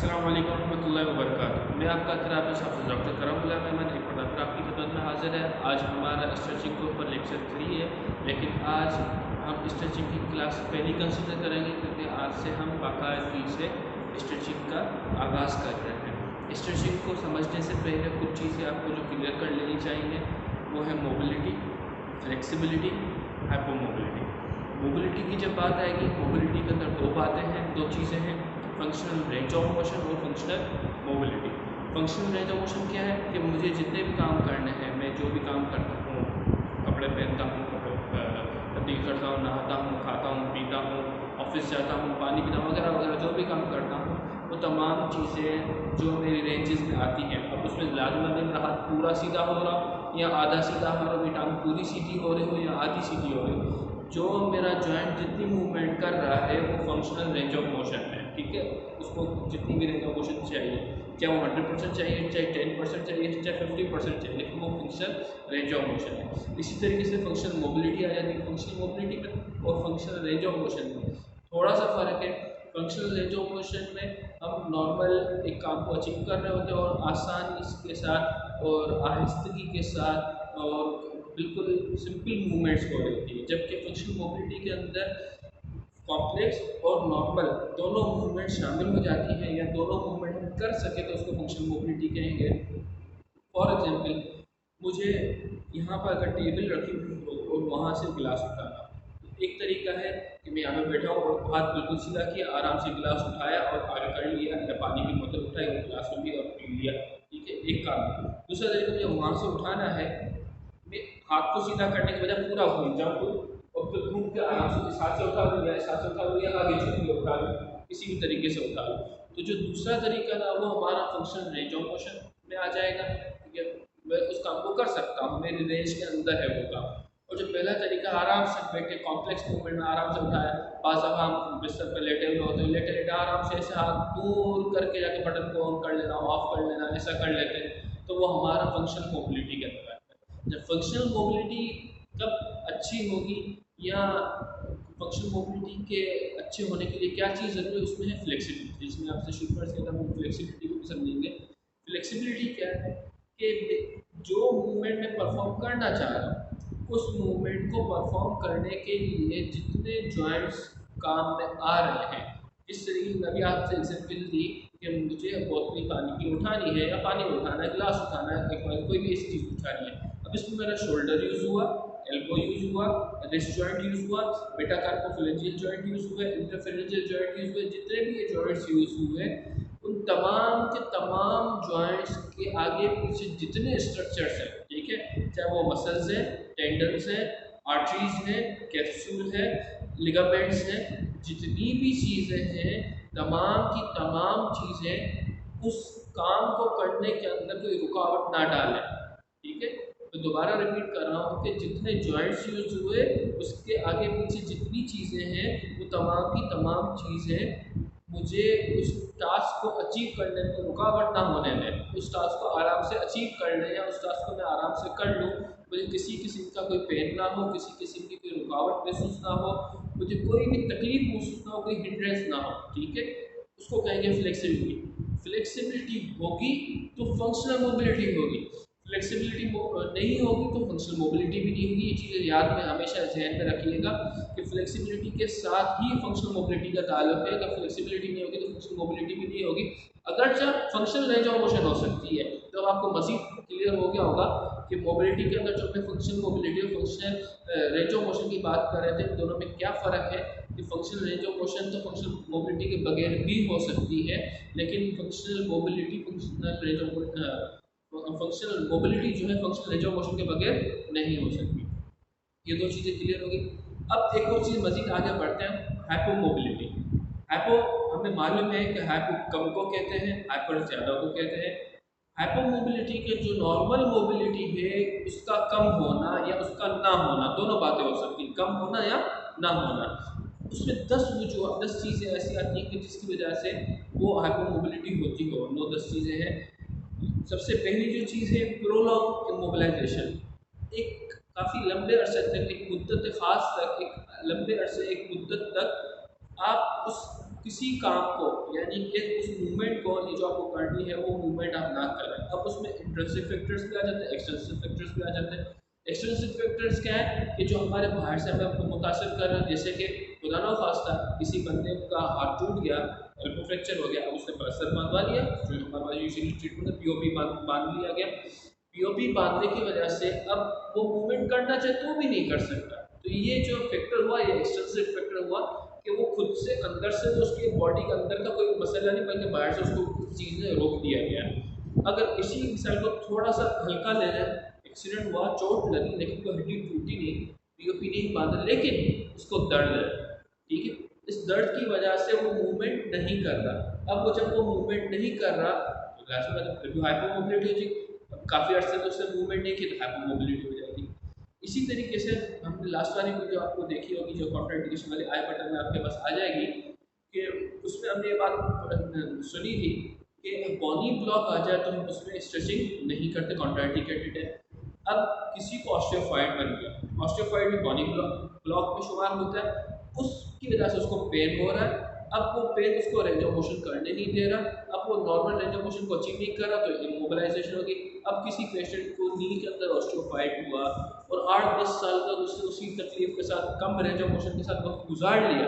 अस्सलाम वालेकुम रहमतुल्लाहि व बरकातुहू। मैं आपका थेरेपिस्ट हाफिज़ डॉक्टर करमुल्लाह मेमन एक बार फिर आपकी खिदमत में हाजिर है। आज हमारा स्ट्रेचिंग के ऊपर लेक्चर 3 है, लेकिन आज हम स्ट्रेचिंग की क्लास पहली कंसिडर करेंगे क्योंकि आज से हम बाकायदगी से स्ट्रेचिंग का आगाज़ कर रहे हैं। स्ट्रेचिंग को समझने से पहले कुछ चीज़ें आपको जो क्लियर कर लेनी चाहिए वो है मोबिलिटी, फ्लेक्सिबिलिटी, हाइपोमोबिलिटी। मोबिलिटी की जब बात आएगी, मोबिलिटी के अंदर दो बातें हैं, दो चीज़ें हैं, फंक्शनल रेंज ऑफ मोशन और functional mobility. Functional range of motion क्या है कि मुझे जितने भी काम करने हैं, मैं जो भी काम करता हूँ, कपड़े पहनता हूँ, कपड़े तब्दील करता हूँ, नहाता हूँ, खाता हूँ, पीता हूँ, ऑफिस जाता हूँ, पानी पीता हूँ, वगैरह वगैरह जो भी काम करता हूँ, वो तमाम चीज़ें जो मेरी रेंजेस में आती हैं। अब उसमें लाजमी मेरा हाथ पूरा सीधा हो रहा या आधा सीधा हो रहा, मेरी टांग पूरी सीधी हो रही हो या आधी सीधी हो रही, जो मेरा जॉइंट जितनी मूवमेंट कर रहा है वो फंक्शनल रेंज ऑफ मोशन है। ठीक है, उसको जितनी भी रेंज ऑफ मोशन चाहिए, चाहे वो 100% चाहिए, चाहे 10% चाहिए, चाहे 50% चाहिए, लेकिन वो फंक्शनल रेंज ऑफ मोशन है। इसी तरीके से फंक्शनल मोबिलिटी आ जाती है। फंक्शनल मोबिलिटी में और फंक्शनल रेंज ऑफ मोशन में थोड़ा सा फ़र्क है। फंक्शनल रेंज ऑफ मोशन में हम नॉर्मल एक काम को अचीव कर रहे होते हैं और आसानी के साथ और आहिस्तगी के साथ और बिल्कुल सिंपल मूवमेंट्स हो रही होती है, जबकि फंक्शनल मोबिलिटी के अंदर कॉम्प्लेक्स और नॉर्मल दोनों मूवमेंट शामिल हो जाती हैं, या दोनों मूवमेंट हम कर सके तो उसको फंक्शनल मोबिलिटी कहेंगे। फॉर एग्जांपल, मुझे यहाँ पर अगर टेबल रखी हुई हो और वहाँ से गिलास उठाना, एक तरीका है कि मैं यहाँ पे बैठा हूँ और हाथ बिल्कुल सीधा किया, आराम से गिलास उठाया और आगे कर लिया, या पानी की बोतल उठाई और गिलास में भी और पी लिया। ठीक है, एक काम। दूसरा तरीका, मुझे वहाँ से उठाना है, मैं हाथ को सीधा करने के बजाय पूरा घूम जाऊँ और फिर घूम के आराम से इस हाथ से उठा लूँ या इस हाथ से उठा लूँ या आगे झुक के उठा लूँ, किसी भी तरीके से उठा लूँ। तो जो दूसरा तरीका था वो हमारा फंक्शनल रेंज ऑफ मोशन में आ जाएगा। ठीक है, मैं उस काम को कर सकता हूँ, मेरी रेंज के अंदर है वो काम। और जो पहला तरीका, आराम से बैठे कॉम्प्लेक्स मूवमेंट में आराम से उठाया, पास अब हम बिस्तर पर लेटे हुए होते हैं, लेटे लेटे आराम से ऐसे हाथ दूर करके जाके बटन को ऑन कर लेना, ऑफ कर लेना, ऐसा कर लेते हैं, तो वो हमारा फंक्शनल मोबिलिटी के अंदर है। जब फंक्शनल मोबिलिटी कब अच्छी होगी या फंक्शनल मोबिलिटी के अच्छे होने के लिए क्या चीज़ ज़रूरी है, उसमें है फ्लेक्सिबिलिटी। जिसमें आपसे शुरू कर सकता हूँ, फ्लेक्सिबिलिटी को भी समझेंगे। फ्लेक्सिबिलिटी क्या है कि जो मूवमेंट में परफॉर्म करना चाह रहा हूँ, उस मूवमेंट को परफॉर्म करने के लिए जितने जॉइंट्स काम में आ रहे हैं, इस तरीके की अभी आपसे एग्जाम्पल दी कि मुझे बोतल पानी की उठानी है या पानी उठाना है, गिलास उठाना है, कोई भी ऐसी चीज़ उठानी है। अब इसमें मेरा शोल्डर यूज़ हुआ, एल्बो यूज़ हुआ, रिस्ट जॉइंट यूज़ हुआ, मेटाकार्पोफिलेंजियल जॉइंट यूज़ हुए, इंटरफेरेंजियल जॉइंट यूज़ हुए, जितने भी ये जॉइंट्स यूज़ हुए, उन तमाम के तमाम जॉइंट्स के आगे पीछे जितने स्ट्रक्चर्स हैं, ठीक है, चाहे वो मसल्स हैं, टेंडन्स हैं, आर्टरीज हैं, कैप्सूल है, लिगामेंट्स हैं, जितनी भी चीज़ें हैं, तमाम की तमाम चीज़ें उस काम को करने के अंदर कोई रुकावट ना डालें। ठीक है, तो दोबारा रिपीट कर रहा हूँ कि जितने जॉइंट्स यूज हुए उसके आगे पीछे जितनी चीज़ें हैं, वो तमाम की तमाम चीज़ें मुझे उस टास्क को अचीव करने में रुकावट ना होने दें, उस टास्क को आराम से अचीव कर लें या उस टास्क को मैं आराम से कर लूँ, मुझे किसी किस्म का कोई पेन ना हो, किसी किस्म की कोई रुकावट महसूस ना हो, मुझे कोई भी तकलीफ महसूस ना हो, कोई हिंड्रेंस ना हो। ठीक है, उसको कहेंगे फ्लेक्सिबिलिटी। फ्लेक्सिबिलिटी होगी तो फंक्शनल मोबिलिटी होगी, फ्लेक्सिबिलिटी नहीं होगी तो फंक्शनल मोबिलिटी भी नहीं होगी। ये चीज़ें याद में हमेशा जहन में रखिएगा कि फ्लेक्सिबिलिटी के साथ ही फंक्शनल मोबिलिटी का ताल्लुक है। अगर फ्लेक्सिबिलिटी नहीं होगी तो फंक्शनल मोबिलिटी भी नहीं होगी। अगरचे फंक्शनल रेंज ऑफ मोशन हो सकती है, तो आपको मज़ीद क्लियर हो गया होगा कि मोबिलिटी के अंदर जो मैं फंक्शनल मोबिलिटी और फंक्शनल रेंज ऑफ मोशन की बात कर रहे थे, दोनों में क्या फ़र्क है कि फंक्शनल रेंज ऑफ मोशन तो फंक्शनल मोबिलिटी के बगैर भी हो सकती है, लेकिन functional mobility functional range of functional mobility जो है फंक्शनल रेंज ऑफ मोशन के बगैर नहीं हो सकती। ये दो चीज़ें क्लियर होगी। अब एक और चीज़ मजीद आगे बढ़ते हैं, हाइपो मोबिलिटी। हाइपो हमें मालूम है कि हाइपो कम को कहते हैं, हाइपर ज़्यादा को कहते हैं। हाइपो मोबिलिटी के जो नॉर्मल मोबिलिटी है उसका कम होना या उसका ना होना, दोनों बातें हो सकती हैं, कम होना या ना होना। उसमें 10 चीज़ें ऐसी आती हैं कि जिसकी वजह से वो हाइपो मोबिलिटी होती हो। 9-10 चीज़ें हैं। सबसे पहली जो चीज़ है, प्रोलॉन्ग इमोबिलाइजेशन। एक काफ़ी लंबे अरसे तक, एक मुद्दत ख़ास तक, एक लंबे अरसे, एक मुद्दत तक आप उस किसी काम को यानी कि उस मूवमेंट को ये जो आपको करनी है वो मूवमेंट आप ना करें। अब उसमें इंट्रिंसिक फैक्टर्स भी आ जाते हैं, एक्सटर्नल फैक्टर्स भी आ जाते हैं। एक्सटर्नल फैक्टर्स क्या है कि जो हमारे बाहर से हमें मुतासर कर रहे हैं, जैसे कि खुदा ना खास्ता किसी बंदे का हाथ टूट गया, एल्बो फ्रैक्चर हो गया, अब उसने प्लास्टर बांधवा लिया, जो हमारे पास यूजुअली ट्रीटमेंट है पीओपी बांध लिया गया। पीओपी बांधने की वजह से अब वो मूवमेंट करना चाहे तो भी नहीं कर सकता। तो ये जो फैक्टर हुआ ये एक्सटर्नल फैक्टर हुआ कि वो खुद से अंदर से तो उसकी बॉडी के अंदर का कोई मसला नहीं, बल्कि बाहर से उसको कुछ चीज़ ने रोक दिया गया। अगर इसी मिसाल को थोड़ा सा हल्का ले लें, एक्सीडेंट हुआ, चोट लगी लेकिन कोई हड्डी टूटी नहीं, पीओपी नहीं बांधा, लेकिन उसको दर्द है, ठीक है, इस दर्द की वजह से वो मूवमेंट नहीं कर रहा। अब वो जब वो मूवमेंट नहीं कर रहा तो हाइपोमोबिलिटी हो जाएगी। काफ़ी अर्से तो उससे मूवमेंट नहीं की तो हाइपोमोबिलिटी हो जाएगी। इसी तरीके से हमने लास्ट वाली वीडियो आपको देखी होगी जो कॉन्ट्राइंडिकेशन वाली आई बटन में आपके पास आ जाएगी, कि उसमें हमने ये बात सुनी थी कि बॉनी ब्लॉक आ जाए तो हम उसमें स्ट्रेचिंग नहीं करते, कॉन्ट्राइंडिकेटेड है। अब किसी को ऑस्टियोफाइड बन गया, ऑस्टियोफाइड भी बॉनी ब्लॉक में शुमार होता है, उसकी वजह से उसको पेन हो रहा है। अब वो पेन उसको रेंज ऑफ मोशन करने नहीं दे रहा, अब वो नॉर्मल रेंज ऑफ मोशन को अचीव नहीं कर रहा, तो इमोबिलाइजेशन होगी। अब किसी पेशेंट को नी के अंदर ऑस्टियोफाइड हुआ और 8-10 साल तक उसने उसी तकलीफ के साथ, कम रेंज ऑफ मोशन के साथ वक्त गुजार लिया।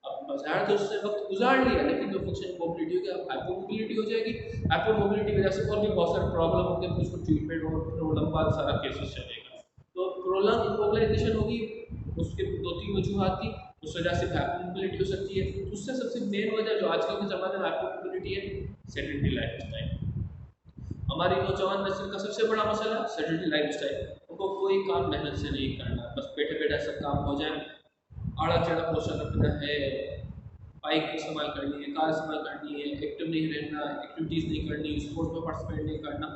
अब बाजार तो उसने वक्त गुजार लिया, लेकिन जो फंक्शन मोबिलिटी होगी अब हाइपोमोबिलिटी हो जाएगी। हाइपोमोबिलिटी की वजह से और भी बहुत सारे प्रॉब्लम होंगे, तो उसको ट्रीटमेंट और लंबा सारा केसेस चलेगा। तो प्रोलॉन्ग इमोबिलाइजेशन होगी, उसके 2-3 वजूहत थी, उस वजह से हाइपोमोबिलिटी हो सकती है। उससे सबसे मेन वजह जो आजकल के ज़माने में हाइपोमोबिलिटी है, सेडेंटरी लाइफस्टाइल। हमारी नौजवान नस्ल का सबसे बड़ा मसला सेडेंटरी लाइफस्टाइल। उनको कोई काम मेहनत से नहीं करना, बस बैठे बैठे सब काम हो जाए, आड़ा चढ़ा पोस्टर रखना है, बाइक इस्तेमाल करनी है, कार इस्तेमाल करनी है, एक्टिव नहीं रहना, एक्टिविटीज़ नहीं करनी, स्पोर्ट्स में पार्टिसिपेट नहीं करना।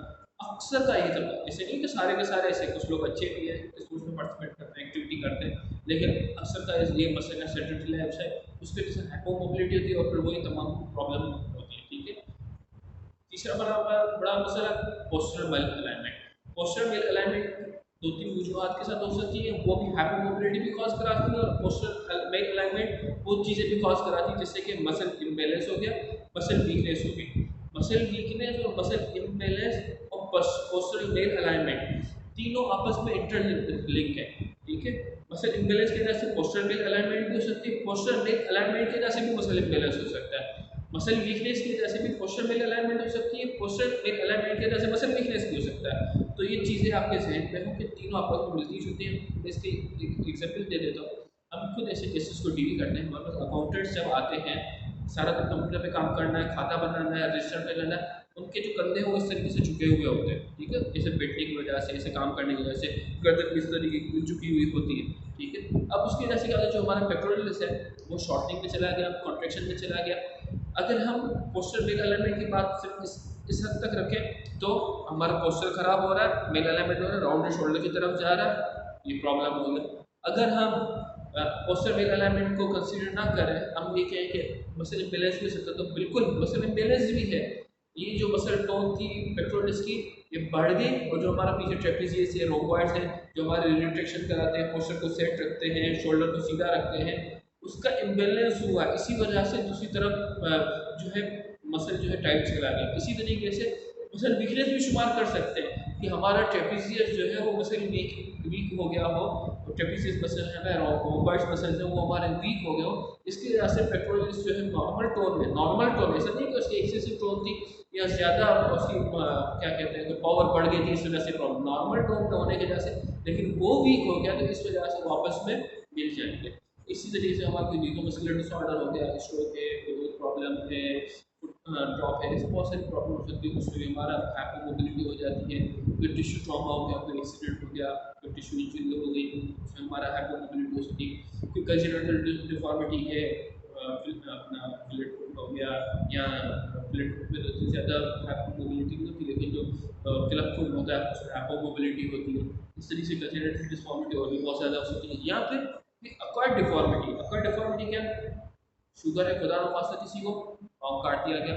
अक्सर का ये तबका, ऐसे नहीं कि सारे के सारे ऐसे, कुछ लोग अच्छे भी हैं स्पोर्ट्स में पार्टिसिपेट करते हैं, एक्टिविटी करते हैं, लेकिन अक्सर का ये मसला सेडेंटरी लाइफस्टाइल, उसके वजह से हाइपोमोबिलिटी होती है और फिर वही तमाम प्रॉब्लम होती है। ठीक है, तीसरा बड़ा मसला postural malalignment. Postural malalignment 2-3 वजूहत के साथ हो सकती है, वो भी हाइपोमोबिलिटी भी कॉज कराती है, और पोस्चरल मेल अलाइनमेंट वो चीज़ें भी कॉज कराती है, जैसे कि मसल इम्बैलेंस हो गया, मसल वीकनेस हो गई। मसल वीकनेस और मसल इम्बैलेंस और पोस्चरल मेल अलाइनमेंट तीनों आपस में इंटरलिंक है। ठीक है, मसल इम्बैलेंस की वजह से पोस्चरल मेल अलाइनमेंट भी हो सकती है, पोस्चरल मेल अलाइनमेंट की वजह से भी मसल इम्बैलेंस हो सकता है, मसल वीकनेस की वजह से भी पोस्चरल मेल अलाइनमेंट हो सकती है, पोस्चरल मेल अलाइनमेंट की वजह से मसल वीकनेस भी हो सकता है। तो ये चीज़ें आपके जहन में हो कि तीनों आपस में मिलती जुलती हैं। मैं इसकी एग्जाम्पल दे देता हूँ। हम खुद ऐसे केसेस को डील करते हैं। हमारे पास अकाउंटेंट्स जब आते हैं, सारा दिन कंप्यूटर पे काम करना है, खाता बनाना है, रजिस्टर पे करना है, उनके जो कंधे हैं वो इस तरीके से झुके हुए होते हैं। ठीक है, ऐसे बैठने की वजह से, ऐसे काम करने की वजह से गर्दन इस तरीके की झुकी हुई होती है। ठीक है, अब उसकी वजह से क्या होता है, जो हमारा पेट्रोलिस है वो शॉर्टनिंग में चला गया, कॉन्ट्रेक्शन में चला गया। अगर हम पोस्चरल मेल अलाइनमेंट की बात सिर्फ इस हद तक रखें तो हमारा पोस्चर खराब हो रहा है, मेल अलाइनमेंट हो रहा है, राउंडेड शोल्डर की तरफ जा रहा है, ये प्रॉब्लम हो गया। अगर हम पोस्चर मेल अलाइनमेंट को कंसीडर ना करें, हम ये कहें कि मसल इम्बैलेंस भी हो सकता है, तो बिल्कुल मसल इम्बैलेंस भी है। ये जो मसल टोन थी पेट्रोलिस की, ये बढ़ गई, और जो हमारा पीछे ट्रेपेजियस है, रोम्बॉइड्स हैं, जो हमारे रिट्रैक्शन कराते हैं, पोस्चर को सेट रखते हैं, शोल्डर को सीधा रखते हैं, उसका इम्बैलेंस हुआ। इसी वजह से दूसरी तरफ जो है मसल जो है टाइट चला गया। इसी तरीके से मसल वीकनेस भी शुमार कर सकते हैं कि हमारा ट्रेपेजियस जो है वो मसल वीक हो गया हो, ट्रेपेजियस मसल है, रोम्बॉइड्स मसल है, वो हमारे वीक हो गए हो। इसकी वजह से पेट्रोलिस जो है नॉर्मल टोन में, नॉर्मल टोन ऐसा नहीं कि उसकी एक्सेसिव टोन थी या ज़्यादा उसकी क्या कहते हैं कि पावर बढ़ गई थी, इस वजह से प्रॉब्लम, नॉर्मल टोन में होने की वजह से, लेकिन वो वीक हो गया तो इस वजह से वापस में मिल जाएंगे। इसी तरीके से हमारा कोई न्यूरोमस्कुलर डिसऑर्डर हो गया, स्ट्रोक है, कोई प्रॉब्लम है, ड्रॉप है, ऐसी बहुत सारी प्रॉब्लम हो सकती है, उसमें भी हमारा हाइपोमोबिलिटी हो जाती है। कोई टिश्यू ट्रॉमा हो गया, कोई एक्सीडेंट हो गया, कोई टिश्यू इंजरी हो गई, उसमें हमारा हाइपोमोबिलिटी हो सकती है। कोई कंजेनिटल डिफॉर्मिटी है, अपना फिलेट फुट हो गया, या फिलेट फुट में तो ज़्यादा हाइपोमोबिलिटी नहीं होती, लेकिन जो क्लब फुट होता है उसमें हाइपोमोबिलिटी होती है। इस तरीके से कंजेनिटल डिफॉर्मिटी और भी बहुत ज़्यादा हो सकती है। या फिर अक्वायर्ड डिफॉर्मिटी, अक्वायर्ड डिफॉर्मिटी क्या है, शुगर है, खुदा न खास्ता किसी को पाँव काट दिया गया,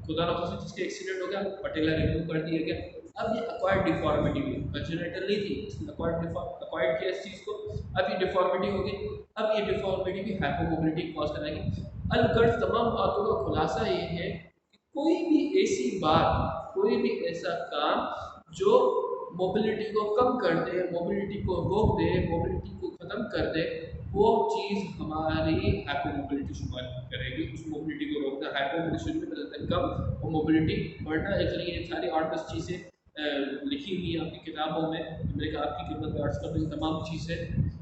खुदा न खास्ता किसके एक्सीडेंट हो गया, पटेला रिमूव कर दिया गया। अब ये अक्वायर्ड डिफॉर्मिटी भी, कंजेनिटल नहीं थी, इसने अक्वायर्ड किया इस चीज़ को, अब ये डिफॉर्मिटी हो गई। अब ये डिफॉर्मिटी भी हाइपोमोबिलिटी कॉज कराएगी। अलगर्ज तमाम बातों का खुलासा ये है कि कोई भी ऐसी बात, कोई भी ऐसा काम जो मोबिलिटी को कम कर दे, मोबिलिटी को रोक दे, मोबिलिटी को ख़त्म कर दे, वो चीज़ हमारी हाइपोमोबिलिटी शुमार करेगी। उस मोबिलिटी को रोकना, हाइपोमोबिलिटी शुरू में बदलता है कम और मोबिलिटी बढ़ना। इसलिए ये सारी 8-10 चीज़ें लिखी हुई है आपकी किताबों में। मेरे कहा आपकी खिदमत में अर्ज़ कर दूँ, तमाम चीज़ें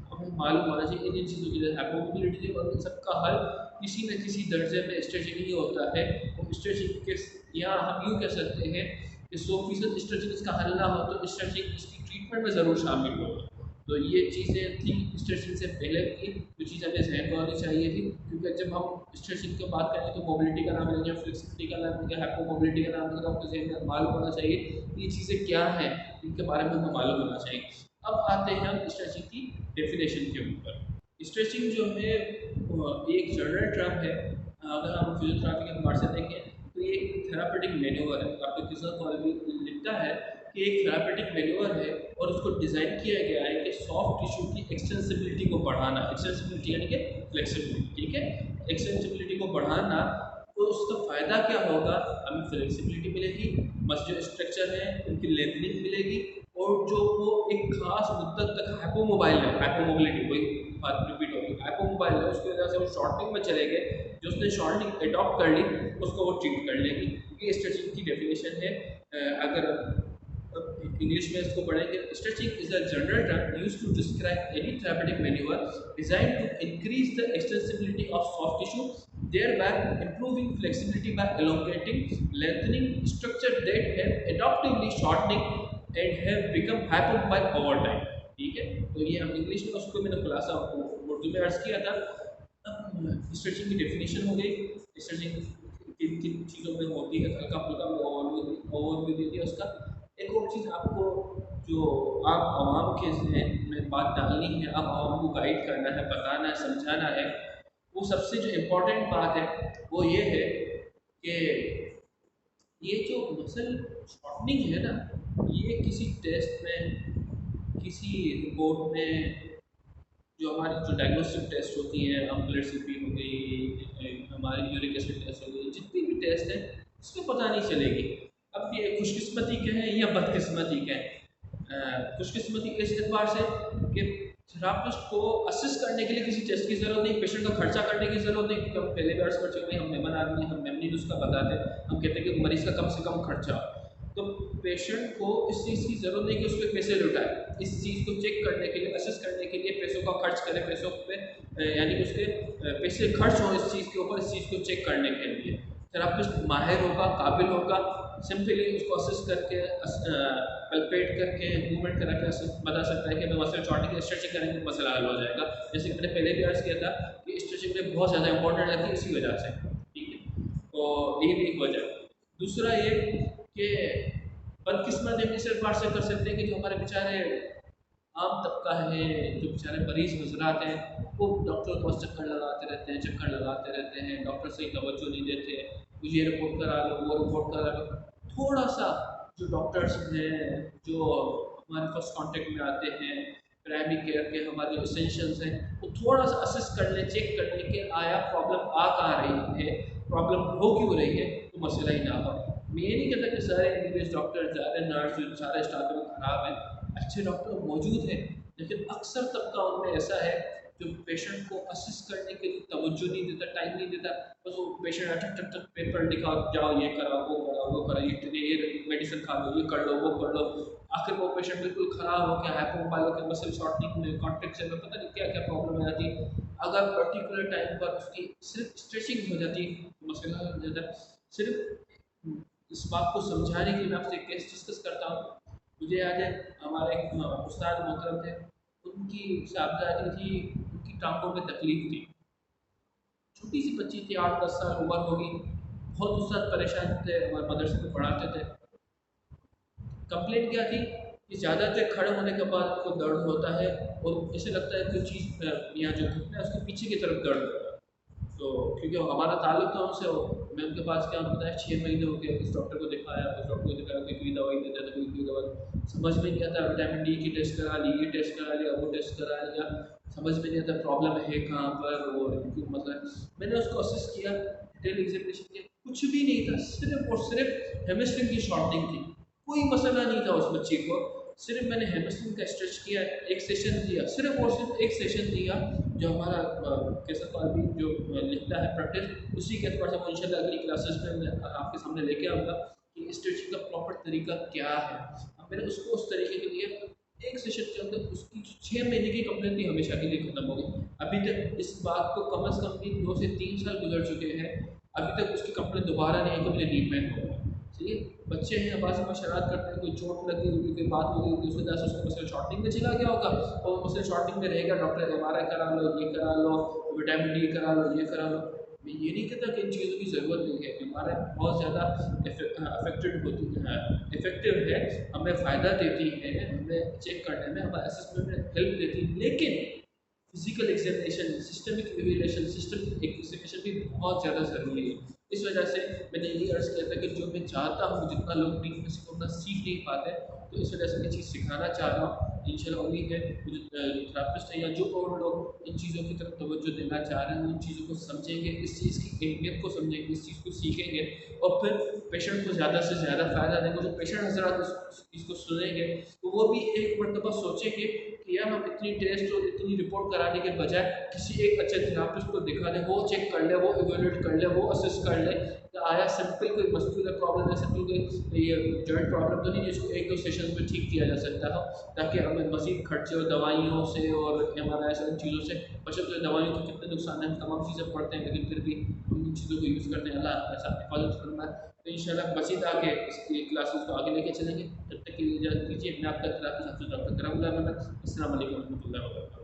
हमें मालूम होना चाहिए। इन चीज़ों की हाइपोमोबिलिटी और सबका हल किसी न किसी दर्जे में स्ट्रेचिंग ही होता है। और स्ट्रेचिंग के या हम यूँ कह सकते हैं कि 100% स्ट्रेचिंग इसका हल ना हो तो स्ट्रेचिंग इसकी ट्रीटमेंट में ज़रूर शामिल होगा। तो ये चीज़ें थी स्ट्रेचिंग से पहले की जो चीज़ हमें जहन में होनी चाहिए थी, क्योंकि जब हम स्ट्रेचिंग की बात करेंगे तो मोबिलिटी का नाम लेंगे, फ्लेक्सिबिलिटी का नाम लेंगे, हाइपोमोबिलिटी का नाम लेंगे। आपको जहन में मालूम होना चाहिए ये चीज़ें क्या हैं, इनके बारे में हमें मालूम होना चाहिए। अब आते हैं हम स्ट्रेचिंग की डेफिनेशन के ऊपर। स्ट्रेचिंग जो है एक जनरल टर्म है। अगर हम फिजियोथेरेपी के बारे से देखें तो ये एक थेरापेटिक मैन्यूवर है। आपके किसी कॉलेज में लिखता है कि एक थेरापेटिक मैन्यूवर है और उसको डिज़ाइन किया गया है कि सॉफ्ट टिश्यू की एक्सटेंसिबिलिटी को बढ़ाना। एक्सटेंसिबिलिटी यानी कि फ्लेक्सिबिलिटी, ठीक है, एक्सटेंसिबिलिटी को बढ़ाना। तो उसका फ़ायदा क्या होगा, हमें फ्लेक्सिबिलिटी मिलेगी, मसल जो स्ट्रक्चर है उनकी लेंथनिंग मिलेगी, और जो वो एक खास मुद्दत तक हाइपोमोबाइल है, हाइपोमोबिलिटी वही बात रिपीट होगी, हाइपोमोबाइल है, उसकी वजह से वो शॉर्टनिंग में चले गए, जो उसने शॉर्टनिंग अडॉप्ट कर ली उसको वो ट्रीट कर लेगी। ये स्ट्रेचिंग की डेफिनेशन है। अगर इंग्लिश में इसको पढ़ेंगे, stretching is a general term used to describe any therapeutic manoeuvre designed to increase the extensibility of soft tissue, thereby improving flexibility by elongating, lengthening structure that have adaptively shortening and have become hypomobile over time। ठीक है, तो ये हम English में उसको मैंने खुलासा उर्दू में अर्ज किया था। अब स्ट्रेचिंग की डेफिनेशन हो गई, स्ट्रेचिंग किन किन चीज़ों में होती है, हल्का फुल्का ओवरव्यू दे दिया उसका। एक और चीज़ आपको जो आप आवाम के जहन में बात डालनी है, आप आवाम को गाइड करना है, बताना है, समझाना है, वो सबसे जो इम्पोर्टेंट बात है वो ये है कि ये जो मसल शॉर्टनिंग है ना, ये किसी टेस्ट में, किसी रिपोर्ट में, जो हमारी जो डायग्नोस्टिक टेस्ट होती हैं, हम ब्लड सीपी हो गई, हमारी यूरिक एसिड टेस्ट हो गई, जितनी भी टेस्ट है इसमें पता नहीं चलेगी। अब ये खुशकिस्मती के हैं या बदकिस्मती के हैं। खुशकिस्मती इस एतबार से कि थेरापिस्ट को असिस्ट करने के लिए किसी टेस्ट की ज़रूरत नहीं, पेशेंट का खर्चा करने की ज़रूरत नहीं, क्योंकि हम पहले भी अर्ज कर चुके हैं, हम मेमन आदमी, हम मेमनी नुस्खा बताते हैं, हम कहते हैं कि मरीज़ का कम से कम खर्चा। तो पेशेंट को इस चीज़ की ज़रूरत नहीं कि उसके पैसे लुटाए, इस चीज़ को चेक करने के लिए, असिस्ट करने के लिए पैसों का खर्च करें, पैसों पे यानी कि उसके पैसे खर्च हों इस चीज़ के ऊपर, इस चीज़ को चेक करने के लिए। थेरापिस्ट माहिर होगा, काबिल होगा, सिंपली उसको असिस्ट करके, पल्पेट करके, मूवमेंट करा के बता सकता है कि मैं मसल शॉर्टनिंग स्ट्रेचिंग करेंगे तो मसला हल हो जाएगा। जैसे कि मैंने पहले भी अर्ज किया था कि स्ट्रेचिंग में बहुत ज़्यादा इंपॉर्टेंट लगती है इसी वजह से, ठीक है, तो यही भी एक वजह। दूसरा ये कि बदकिस्मत हम इस एतबार से कर सकते हैं कि जो हमारे बेचारे आम तबका है, जो बेचारे मरीज हजरात हैं, वो डॉक्टर के पास चक्कर लगाते रहते हैं, चक्कर लगाते रहते हैं, डॉक्टर सही तवज्जो नहीं देते, मुझे ये रिपोर्ट करा लो, वो रिपोर्ट करा लो। थोड़ा सा जो डॉक्टर्स हैं, जो हमारे फर्स्ट कांटेक्ट में आते हैं, प्राइमरी केयर के हमारे जो एसेंशियल्स हैं, वो थोड़ा सा असिस्ट कर लें, चेक कर लें कि आया प्रॉब्लम आ कहाँ रही है, प्रॉब्लम हो क्यों रही है, तो मसला ही ना हो। मैं ये नहीं कहता कि सारे एमबीबीएस डॉक्टर, सारे नर्स, सारे स्टाफ में खराब हैं, अच्छे डॉक्टर मौजूद हैं, लेकिन अक्सर तबका उनमें ऐसा है जो पेशेंट को असिस्ट करने के लिए तवज्जो नहीं देता, टाइम नहीं देता, बस वो पेशेंट टक टक टक पेपर लिखाओ, जाओ ये कराओ, वो कराओ, वो कराओ, ये मेडिसिन खा लो, ये कर लो, वो कर लो। आखिर वो पेशेंट बिल्कुल ख़राब हो गया, हाइपोमोबाइल हो गया, मसल शॉर्टनिंग में, कॉन्ट्रैक्ट से पता नहीं क्या क्या प्रॉब्लम आ जाती है। अगर पर्टिकुलर टाइम पर उसकी सिर्फ स्ट्रेचिंग हो जाती तो मसला हो जाता। सिर्फ इस बात को समझाने के लिए मैं आपसे एक केस डिस्कस करता हूँ। मुझे याद है हमारे एक उस्ताद मोहतरम थे, उनकी साहबजादी थी, उनकी टांगों में तकलीफ थी, छोटी सी बच्ची थी, 8-10 साल उम्र होगी, बहुत उस्ताद परेशान थे, हमारे मदरसे में पढ़ाते थे। कंप्लेंट क्या थी कि ज़्यादा देर खड़े होने के बाद उनको दर्द होता है और ऐसे लगता है कोई चीज़ यहाँ जो घुटना है उसके पीछे की तरफ दर्द होता है। तो क्योंकि हमारा ताल्लुक था उनसे, मैं उनके पास क्या बताया 6 महीने हो गए, उस डॉक्टर को दिखाया, उस डॉक्टर को दिखाया कि कोई दवाई देता था, कोई दवा समझ में नहीं आता, विटामिन डी की टेस्ट करा ली, ये टेस्ट करा लिया, वो टेस्ट करा लिया, समझ में नहीं आता प्रॉब्लम है कहाँ पर और क्यों मतलब मैंने उसको असिस्ट किया, डिटेल एग्जामिनेशन किया, कुछ भी नहीं था, सिर्फ और सिर्फ हेमिस्ट्री की शॉर्टिंग थी, कोई मसला नहीं था उस बच्चे को। सिर्फ मैंने हेमिस्ट्री का स्ट्रेच किया, एक सेशन दिया, सिर्फ और सिर्फ एक सेशन दिया, जो हमारा कैसा अभी जो लिखता है प्रैक्टिस, उसी के थोड़ा सा इंशाल्लाह अगली क्लासेस में मैं आपके सामने लेके आऊँगा कि स्ट्रेचिंग का प्रॉपर तरीका क्या है। अब मैंने उसको उस तरीके के लिए एक सेशन के अंदर उसकी जो 6 महीने की कंप्लेंट थी हमेशा के लिए खत्म हो गई। अभी तक इस बात को कम से कम भी 2 से 3 साल गुजर चुके हैं, अभी तक उसकी कंप्लेंट दोबारा नहीं है कि मुझे नी पेन हो रहा है। ठीक है, बच्चे हैं आवाज़ में शरारत करते हैं, कोई चोट लगी होगी, कोई बात हो गई, उसकी वजह से उसका मसल शॉर्टिंग में चला गया होगा और मसल शॉर्टिंग में रहेगा, डॉक्टर MRI करा लो, ये करा लो, विटामिन डी करा लो, ये करा लो। मैं ये नहीं कहता कि इन चीज़ों की ज़रूरत नहीं है, हमारा बहुत ज़्यादा अफेक्टेड होती है, इफेक्टिव है, हमें फ़ायदा देती है, हमें चेक करने में, हमें असेसमेंट में हेल्प देती है, लेकिन physical examination, systemic evaluation, systemic examination भी बहुत ज़्यादा ज़रूरी है। इस वजह से मैंने यही अर्ज़ किया था कि जो मैं चाहता हूँ जितना लोग डीप में से उतना सीख नहीं पाते, तो इस वजह से मैं चीज़ सिखाना चाह रहा हूँ। इंशाल्लाह उम्मीद है जो थेरापिस्ट है या जो और लोग इन चीज़ों की तरफ तवज्जो देना चाह रहे हैं, इन चीज़ों को समझेंगे, इस चीज़ की अहमियत को समझेंगे, इस चीज़ को सीखेंगे और फिर पेशेंट को ज़्यादा से ज़्यादा फ़ायदा देंगे। जो पेशेंट हज़रात इस चीज़ को सुनेंगे तो वो भी एक मरतबा सोचेंगे कि यार हम इतनी टेस्ट और इतनी रिपोर्ट कराने के बजाय किसी एक अच्छे थेरापिस्ट को दिखा दें, वो चेक कर ले, वो इवेल्युएट कर ले, वो असेस कर ले कि आया सिंपल कोई मस्कुलर प्रॉब्लम है, सिंपल कोई ये जॉइंट प्रॉब्लम तो नहीं जिसको 1-2 सेशन में ठीक किया जा सकता हो, ताकि हमें मज़ीद खर्चे और दवाइयों से और MRI से इन चीज़ों से बचत। तो दवाइयों के कितने नुकसान हैं, हम तमाम चीज़ें पढ़ते हैं, लेकिन फिर भी हम इन चीज़ों को यूज़ करते हैं। अल्लाह ऐसा हिफाजत फरमाए। तो इंशाल्लाह मज़ीद आगे इसकी क्लासेस को आगे लेके चलेंगे। तब तक के लिए इजाज़त दीजिए। मैं आपका थेरापिस्ट डॉक्टर करम। अस्सलाम वालेकुम रहमतुल्लाहि व बरकातहू।